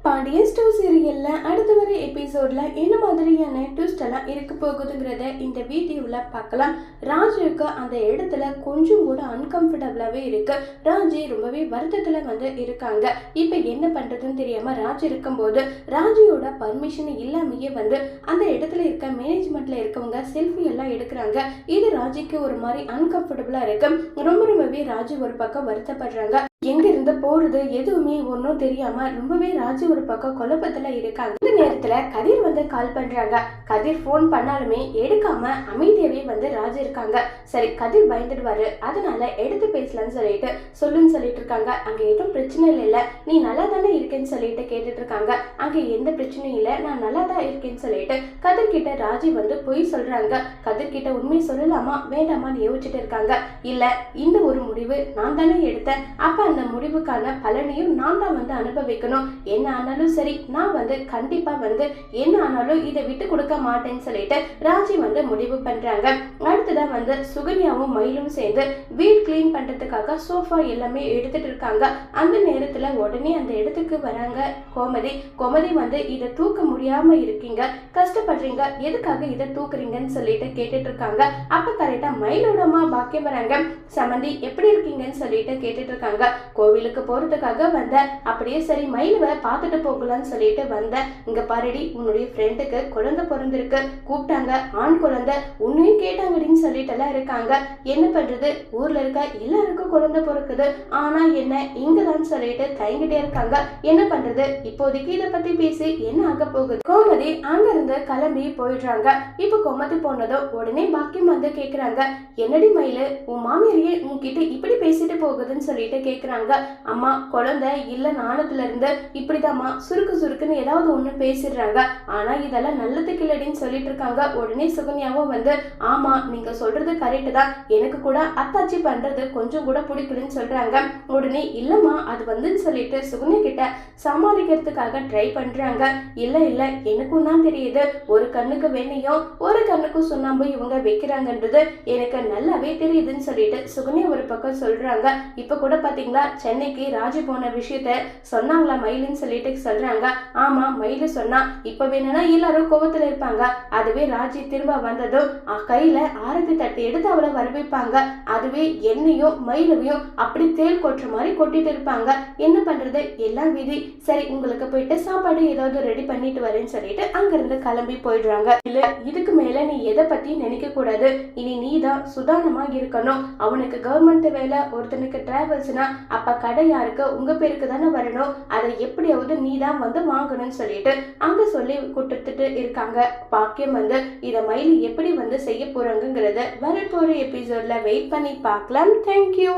Pandian store சீரியல்ல அடுத்த வர எபிசோட்ல என்ன மாதிரியான ட்விஸ்ட் எல்லாம் இருக்க போகுதுங்கிறத இந்த வீடியோல பார்க்கலாம். ராஜுக்கு அந்த இடத்துல கொஞ்சம் கூட அன்கம்ஃபர்டபுளாவே இருக்கு. ராஜி ரொம்பவே வருத்தத்துல இருக்காங்க. இப்ப என்ன பண்றதுன்னு தெரியாம ராஜு இருக்கும்போது ராஜியோட பர்மிஷன் இல்லாமயே அந்த இடத்துல இருக்க மேனேஜ்மெண்ட்ல இருக்கவங்க செல்ஃபி எல்லாம் எடுக்கிறாங்க. இது ராஜிக்கு ஒரு மாதிரி அன்கம்ஃபர்டபுளா இருக்கு. ரொம்பவே ராஜு ஒரு பக்கம் வருத்தப்படுறாங்க. எங்க இருந்து போறது எதுவுமே ஒன்னும் தெரியாம ரொம்பவே ராஜு ஒரு பக்கம் குழப்பத்துல இருக்காங்க. இந்த நேரத்துல கதிர் கால் பண்றாங்க. கதிர் போன் பண்ணாலுமே எடுக்காம அமைதியாவே ராஜு இருக்காங்க. சரி, கதிர் பயந்துடுவாரு, அதனால எடுத்து பேசலாம்னு சொல்லுன்னு சொல்லிட்டு இருக்காங்க. அங்க எதுவும் பிரச்சனை இல்ல, நீ நல்லா தானே இருக்கேன்னு சொல்லிட்டு கேட்டுட்டு இருக்காங்க. அங்க எந்த பிரச்சனையும் இல்ல, நான் நல்லா தான் இருக்கேன்னு சொல்லிட்டு கதிர் கிட்ட ராஜி பொய் சொல்றாங்க. கதிர் கிட்ட உண்மை சொல்லலாமா வேண்டாமான்னு யோசிச்சுட்டு இருக்காங்க. இல்ல, இந்த ஒரு முடிவு நான் தானே எடுத்தேன், அப்ப அந்த முடிவுக்கான பலனையும் நான் தான் அனுபவிக்கணும். என்ன ஆனாலும் சரி, நான் கண்டிப்பா என்ன ஆனாலும் இதை விட்டு கொடுக்க மாட்டேன்னு சொல்லிட்டு ராஜி முடிவு பண்றாங்க. அடுத்ததான் சுகன்யாவும் மயிலும் சேர்ந்து வீட் கிளீன் பண்றதுக்காக சோஃபா எல்லாமே எடுத்துட்டு இருக்காங்க. அந்த நேரத்துல உடனே அந்த இடத்துக்கு வராங்க கோமதி. கோமதி இதை தூக்க முடியாம இருக்கீங்க, கஷ்டப்படுறீங்க, எதுக்காக இதை தூக்குறீங்கன்னு சொல்லிட்டு கேட்டுட்டு இருக்காங்க. அப்ப கரெக்டா மயிலோடமா பாக்கியம் வராங்க. சமந்தி எப்படி இருக்கீங்கன்னு சொல்லிட்டு கேட்டுட்டு இருக்காங்க. கோவிலுக்கு போறதுக்காக அப்படியே சரி மயிலுவை பார்த்துட்டு போகலான்னு சொல்லிட்டு இங்க பாருடி, உன்னுடைய ஃப்ரெண்டுக்கு குழந்தை பிறந்திருக்கு, கூப்பிட்டாங்க, ஆண் குழந்தை, உன்னையும் கேட்டாங்கடின்னு சொல்லிட்டு எல்லாம் இருக்காங்க. என்ன பண்றது, ஊர்ல இருக்க எல்லாருக்கும் குழந்தை பிறக்குது, ஆனா என்ன இங்கதான் சொல்லிட்டு தயங்கிட்டே இருக்காங்க. என்ன பண்றது, இப்போதைக்கு இதை பத்தி பேசி என்ன ஆக போகுது. கோமதி அங்க இருந்து கிளம்பி போயிடுறாங்க. இப்ப கோமதி போனதும் உடனே பாக்கியம் கேக்குறாங்க. என்னடி மயிலு, உன் மாமியாரியே உன்கிட்ட இப்படி பேசிட்டு போகுதுன்னு சொல்லிட்டு கேக்குறாங்க. அம்மா, குழந்தை இல்ல நாணத்துல இருந்து இப்படிதாம்மா சுருக்குன்னு ஏதாவது ஒண்ணு பேசிடுறாங்க, ஆனா இதெல்லாம் நல்லதுக்கு இல்லடின்னு சொல்லிட்டு இருக்காங்க. உடனே சுகன்யாவும் ஆமா நீங்க சொல்றது கரெக்ட் தான், எனக்கு கூட அத்தாச்சி பண்றது கொஞ்சம் கூட பிடிக்கலன்னு சொல்றாங்க. உடனே இல்லம்மா அது சொல்லிட்டு சுகன்யா கிட்ட சமாளிக்கிறதுக்காக ட்ரை பண்றாங்க. இல்ல எனக்கும் தான் தெரியுது, ஒரு கண்ணுக்கு வெண்ணையும் ஒரு கண்ணுக்கு சுண்ணாம்பு இவங்க வைக்கிறாங்கன்றது எனக்கு நல்லாவே தெரியுதுன்னு சொல்லிட்டு சுகன்யா ஒரு பக்கம் சொல்றாங்க. இப்ப கூட பாத்தீங்களா சென்னைக்கு ராஜு போன விஷயத்த சொன்னாங்களா மயிலுன்னு சொல்லிட்டு சொல்றாங்க. ஆமா மயிலு சொன்னா, இப்ப வேணும்னா எல்லாரும் கோவத்துல இருப்பாங்க, அதுவே ராஜி திரும்ப வந்ததும் கையில ஆரத்தி தட்டி எடுத்து அவளை வரவேற்பாங்க, அதுவே என்னையும் மயிலவையும் அப்படி தேல் கொட்டுற மாதிரி கொட்டிட்டு இருப்பாங்க. என்ன பண்றது, எல்லாம் விதி. சரி, உங்களுக்கு போயிட்டு சாப்பாடு ஏதாவது ரெடி பண்ணிட்டு வரேன்னு சொல்லிட்டு அங்கிருந்து கிளம்பி போயிடுறாங்க. இல்ல, இதுக்கு மேல நீ எதை பத்தி நினைக்க கூடாது, இனி நீ தான் சுதாரணமா இருக்கணும். அவனுக்கு கவர்மெண்ட் வேலை, ஒருத்தனுக்கு டிராவல்ஸ்னா அப்ப கடை யாருக்கு, உங்க பேருக்கு தானே வரணும், அதை எப்படியாவது நீ தான் வாங்கணும்னு சொல்லிட்டு அங்க சொல்லி கொடுத்துட்டு இருக்காங்க. பாக்கியம் இத மயிலு எப்படி செய்ய போறாங்கிறத வரப்போற எபிசோட்ல வெயிட் பண்ணி பார்க்கலாம். தேங்க்யூ.